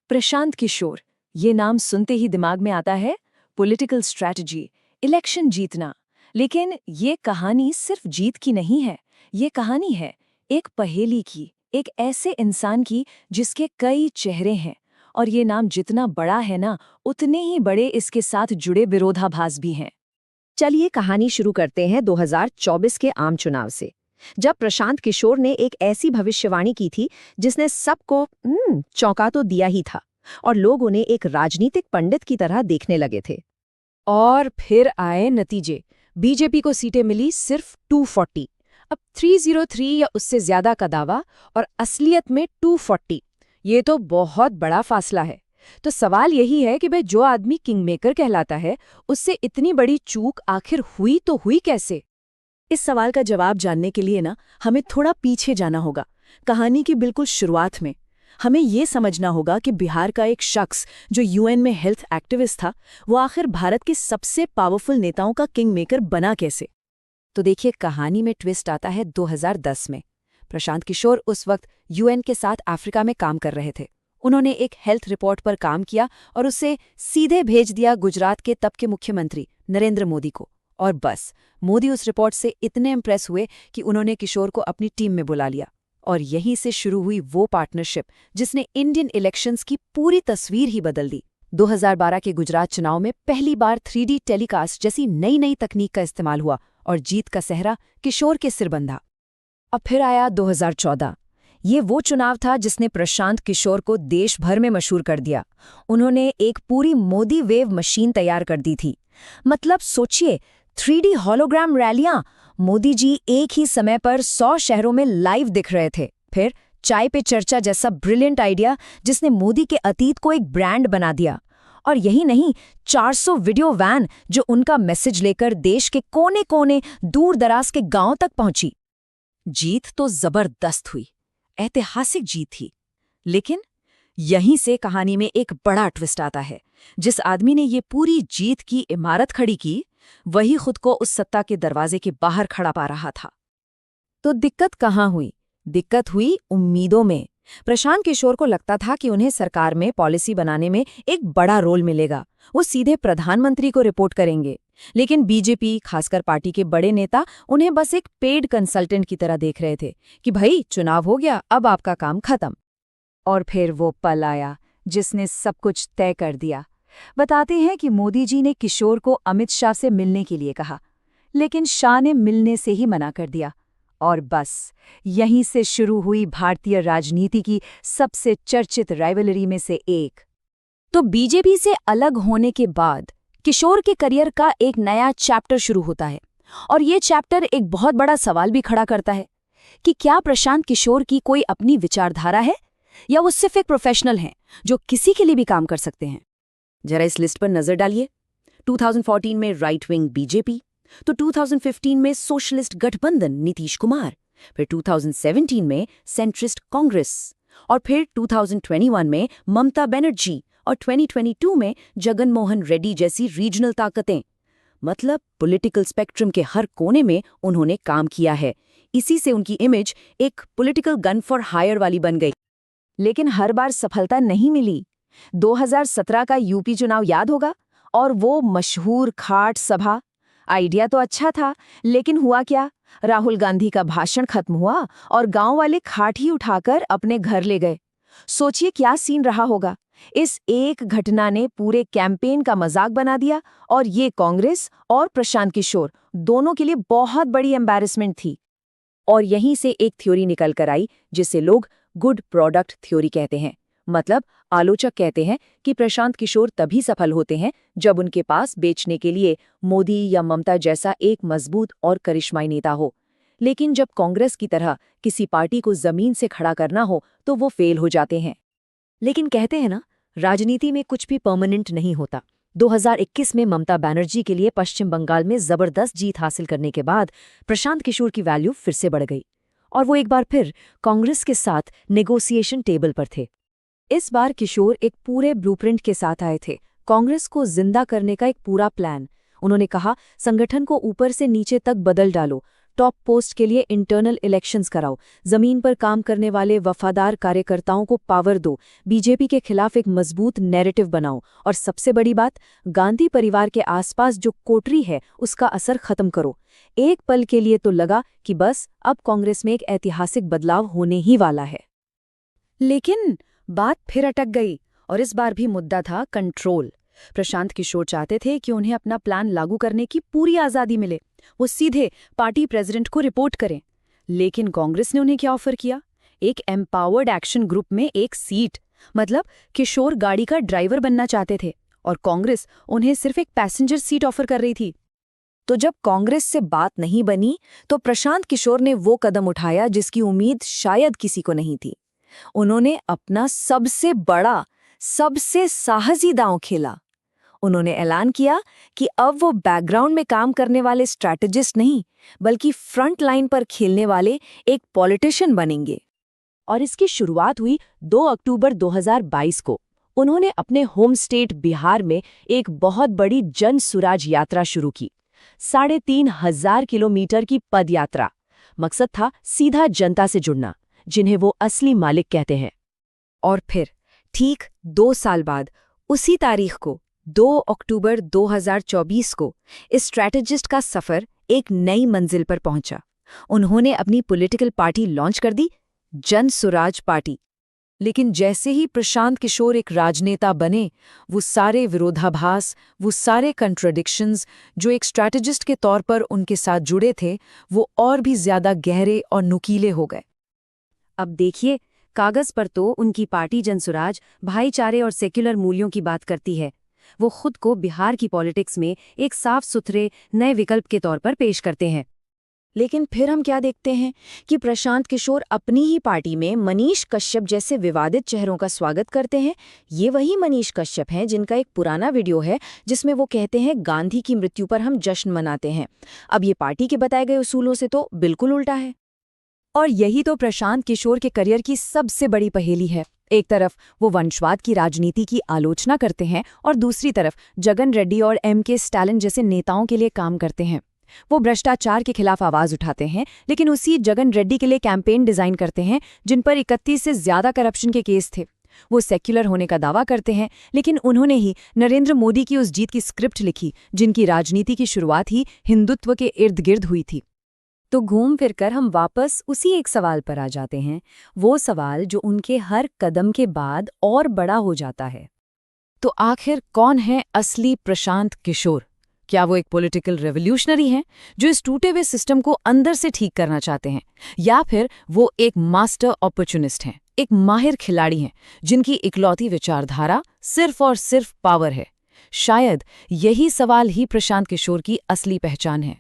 प्रशांत किशोर, ये नाम सुनते ही दिमाग में आता है पॉलिटिकल स्ट्रैटेजी, इलेक्शन जीतना। लेकिन ये कहानी सिर्फ जीत की नहीं है। ये कहानी है एक पहेली की, एक ऐसे इंसान की जिसके कई चेहरे हैं। और ये नाम जितना बड़ा है ना, उतने ही बड़े इसके साथ जुड़े विरोधाभास भी हैं। चलिए कहानी शुरू करते हैं 2024 के आम चुनाव से, जब प्रशांत किशोर ने एक ऐसी भविष्यवाणी की थी जिसने सबको चौंका तो दिया ही था, और लोग उन्हें एक राजनीतिक पंडित की तरह देखने लगे थे। और फिर आए नतीजे। बीजेपी को सीटें मिली सिर्फ 240। अब 303 या उससे ज्यादा का दावा, और असलियत में 240। ये तो बहुत बड़ा फासला है। तो सवाल यही है कि भाई, जो आदमी किंगमेकर कहलाता है, उससे इतनी बड़ी चूक आखिर हुई तो हुई कैसे? इस सवाल का जवाब जानने के लिए ना हमें थोड़ा पीछे जाना होगा। कहानी की बिल्कुल शुरुआत में हमें ये समझना होगा कि बिहार का एक शख्स जो यूएन में हेल्थ एक्टिविस्ट था, वो आखिर भारत के सबसे पावरफुल नेताओं का किंगमेकर बना कैसे। तो देखिए, कहानी में ट्विस्ट आता है 2010 में। प्रशांत किशोर उस वक्त यूएन के साथ अफ्रीका में काम कर रहे थे। उन्होंने एक हेल्थ रिपोर्ट पर काम किया और उसे सीधे भेज दिया गुजरात के तब के मुख्यमंत्री नरेंद्र मोदी को। और बस, मोदी उस रिपोर्ट से इतने इम्प्रेस हुए कि उन्होंने किशोर को अपनी टीम में बुला लिया। और यहीं से शुरू हुई वो पार्टनरशिप जिसने इंडियन इलेक्शंस की पूरी तस्वीर ही बदल दी। 2012 के गुजरात चुनाव में पहली बार 3D टेलीकास्ट जैसी नई नई तकनीक का इस्तेमाल हुआ और जीत का सेहरा किशोर के सिर बंधा। अब फिर आया 2014। ये वो चुनाव था जिसने प्रशांत किशोर को देश भर में मशहूर कर दिया। उन्होंने एक पूरी मोदी वेव मशीन तैयार कर दी थी। मतलब सोचिए, 3D हॉलोग्राम रैलियां, मोदी जी एक ही समय पर 100 शहरों में लाइव दिख रहे थे। फिर चाय पे चर्चा जैसा ब्रिलियंट आइडिया जिसने मोदी के अतीत को एक ब्रांड बना दिया। और यही नहीं, 400 वीडियो वैन जो उनका मैसेज लेकर देश के कोने कोने, दूर दराज के गांव तक पहुंची। जीत तो जबरदस्त हुई, ऐतिहासिक जीत थी। लेकिन यहीं से कहानी में एक बड़ा ट्विस्ट आता है। जिस आदमी ने ये पूरी जीत की इमारत खड़ी की, वही खुद को उस सत्ता के दरवाजे के बाहर खड़ा पा रहा था। तो दिक्कत कहाँ हुई? दिक्कत हुई उम्मीदों में। प्रशांत किशोर को लगता था कि उन्हें सरकार में पॉलिसी बनाने में एक बड़ा रोल मिलेगा। वो सीधे प्रधानमंत्री को रिपोर्ट करेंगे। लेकिन बीजेपी, खासकर पार्टी के बड़े नेता, उन्हें बस एक पेड कंसल्टेंट की तरह देख रहे थे कि भाई, चुनाव हो गया, अब आपका काम खत्म। और फिर वो पल आया जिसने सब कुछ तय कर दिया। बताते हैं कि मोदी जी ने किशोर को अमित शाह से मिलने के लिए कहा, लेकिन शाह ने मिलने से ही मना कर दिया। और बस, यहीं से शुरू हुई भारतीय राजनीति की सबसे चर्चित राइवलरी में से एक। तो बीजेपी से अलग होने के बाद किशोर के करियर का एक नया चैप्टर शुरू होता है। और ये चैप्टर एक बहुत बड़ा सवाल भी खड़ा करता है कि क्या प्रशांत किशोर की कोई अपनी विचारधारा है, या वो सिर्फ एक प्रोफेशनल हैं जो किसी के लिए भी काम कर सकते हैं। जरा इस लिस्ट पर नजर डालिए। 2014 में राइट विंग बीजेपी, तो 2015 में सोशलिस्ट गठबंधन नीतीश कुमार, फिर 2017 में सेंट्रिस्ट कांग्रेस, और फिर 2021 में ममता बनर्जी, और 2022 में जगन मोहन रेड्डी जैसी रीजनल ताकतें। मतलब पॉलिटिकल स्पेक्ट्रम के हर कोने में उन्होंने काम किया है। इसी से उनकी इमेज एक पॉलिटिकल गन फॉर हायर वाली बन गई। लेकिन हर बार सफलता नहीं मिली। 2017 का यूपी चुनाव याद होगा, और वो मशहूर खाट सभा। आइडिया तो अच्छा था, लेकिन हुआ क्या? राहुल गांधी का भाषण खत्म हुआ और गांव वाले खाट ही उठाकर अपने घर ले गए। सोचिए क्या सीन रहा होगा। इस एक घटना ने पूरे कैंपेन का मजाक बना दिया, और ये कांग्रेस और प्रशांत किशोर दोनों के लिए बहुत बड़ी एम्बैरेसमेंट थी। और यहीं से एक थ्योरी निकल कर आई जिसे लोग गुड प्रोडक्ट थ्योरी कहते हैं। मतलब आलोचक कहते हैं कि प्रशांत किशोर तभी सफल होते हैं जब उनके पास बेचने के लिए मोदी या ममता जैसा एक मजबूत और करिश्माई नेता हो। लेकिन जब कांग्रेस की तरह किसी पार्टी को जमीन से खड़ा करना हो तो वो फेल हो जाते हैं। लेकिन कहते हैं ना, राजनीति में कुछ भी परमानेंट नहीं होता। 2021 में ममता बनर्जी के लिए पश्चिम बंगाल में जबरदस्त जीत हासिल करने के बाद प्रशांत किशोर की वैल्यू फिर से बढ़ गई, और वो एक बार फिर कांग्रेस के साथ नेगोशिएशन टेबल पर थे। इस बार किशोर एक पूरे ब्लूप्रिंट के साथ आए थे, कांग्रेस को जिंदा करने का एक पूरा प्लान। उन्होंने कहा, संगठन को ऊपर से नीचे तक बदल डालो, टॉप पोस्ट के लिए इंटरनल इलेक्शंस कराओ, जमीन पर काम करने वाले वफादार कार्यकर्ताओं को पावर दो, बीजेपी के खिलाफ एक मजबूत नैरेटिव बनाओ और सबसे बड़ी बात, गांधी परिवार के आसपास जो कोटरी है उसका असर खत्म करो। एक पल के लिए तो लगा कि बस अब कांग्रेस में एक ऐतिहासिक बदलाव होने ही वाला है। लेकिन बात फिर अटक गई और इस बार भी मुद्दा था कंट्रोल। प्रशांत किशोर चाहते थे कि उन्हें अपना प्लान लागू करने की पूरी आज़ादी मिले, वो सीधे पार्टी प्रेसिडेंट को रिपोर्ट करें। लेकिन कांग्रेस ने उन्हें क्या ऑफर किया? एक एम्पावर्ड एक्शन ग्रुप में एक सीट। मतलब किशोर गाड़ी का ड्राइवर बनना चाहते थे और कांग्रेस उन्हें सिर्फ एक पैसेंजर सीट ऑफर कर रही थी। तो जब कांग्रेस से बात नहीं बनी तो प्रशांत किशोर ने वो कदम उठाया जिसकी उम्मीद शायद किसी को नहीं थी। उन्होंने अपना सबसे बड़ा, सबसे साहसी दांव खेला। उन्होंने ऐलान किया कि अब वो बैकग्राउंड में काम करने वाले स्ट्रैटेजिस्ट नहीं, बल्कि फ्रंट लाइन पर खेलने वाले एक पॉलिटिशियन बनेंगे। और इसकी शुरुआत हुई 2 अक्टूबर 2022 को। उन्होंने अपने होम स्टेट बिहार में एक बहुत बड़ी जन सुराज यात्रा शुरू की। 3,500 किलोमीटर की पद यात्रा। मकसद था सीधा जनता से जुड़ना, जिन्हें वो असली मालिक कहते हैं। और फिर ठीक 2 साल बाद, उसी तारीख को 2 अक्टूबर 2024 को इस स्ट्रैटेजिस्ट का सफर एक नई मंजिल पर पहुंचा। उन्होंने अपनी पॉलिटिकल पार्टी लॉन्च कर दी, जन सुराज पार्टी। लेकिन जैसे ही प्रशांत किशोर एक राजनेता बने, वो सारे विरोधाभास, वो सारे कंट्राडिक्शंस जो एक स्ट्रैटेजिस्ट के तौर पर उनके साथ जुड़े थे, वो और भी ज्यादा गहरे और नुकीले हो गए। अब देखिए, कागज पर तो उनकी पार्टी जनसुराज भाईचारे और सेक्युलर मूल्यों की बात करती है। वो खुद को बिहार की पॉलिटिक्स में एक साफ सुथरे नए विकल्प के तौर पर पेश करते हैं। लेकिन फिर हम क्या देखते हैं कि प्रशांत किशोर अपनी ही पार्टी में मनीष कश्यप जैसे विवादित चेहरों का स्वागत करते हैं। ये वही मनीष कश्यप हैं जिनका एक पुराना वीडियो है जिसमें वो कहते हैं गांधी की मृत्यु पर हम जश्न मनाते हैं। अब ये पार्टी के बताए गए उसूलों से तो बिल्कुल उल्टा है। और यही तो प्रशांत किशोर के करियर की सबसे बड़ी पहेली है। एक तरफ वो वंशवाद की राजनीति की आलोचना करते हैं और दूसरी तरफ जगन रेड्डी और M.K. स्टालिन जैसे नेताओं के लिए काम करते हैं। वो भ्रष्टाचार के खिलाफ आवाज उठाते हैं, लेकिन उसी जगन रेड्डी के लिए कैंपेन डिजाइन करते हैं जिन पर 31 से ज्यादा करप्शन के केस थे। वो सेक्युलर होने का दावा करते हैं, लेकिन उन्होंने ही नरेंद्र मोदी की उस जीत की स्क्रिप्ट लिखी जिनकी राजनीति की शुरुआत ही हिंदुत्व के इर्द गिर्द हुई थी। तो घूम फिरकर हम वापस उसी एक सवाल पर आ जाते हैं, वो सवाल जो उनके हर कदम के बाद और बड़ा हो जाता है। तो आखिर कौन है असली प्रशांत किशोर? क्या वो एक पॉलिटिकल रेवोल्यूशनरी हैं जो इस टूटे हुए सिस्टम को अंदर से ठीक करना चाहते हैं, या फिर वो एक मास्टर अपॉर्चुनिस्ट हैं, एक माहिर खिलाड़ी हैं जिनकी इकलौती विचारधारा सिर्फ और सिर्फ पावर है? शायद यही सवाल ही प्रशांत किशोर की असली पहचान है।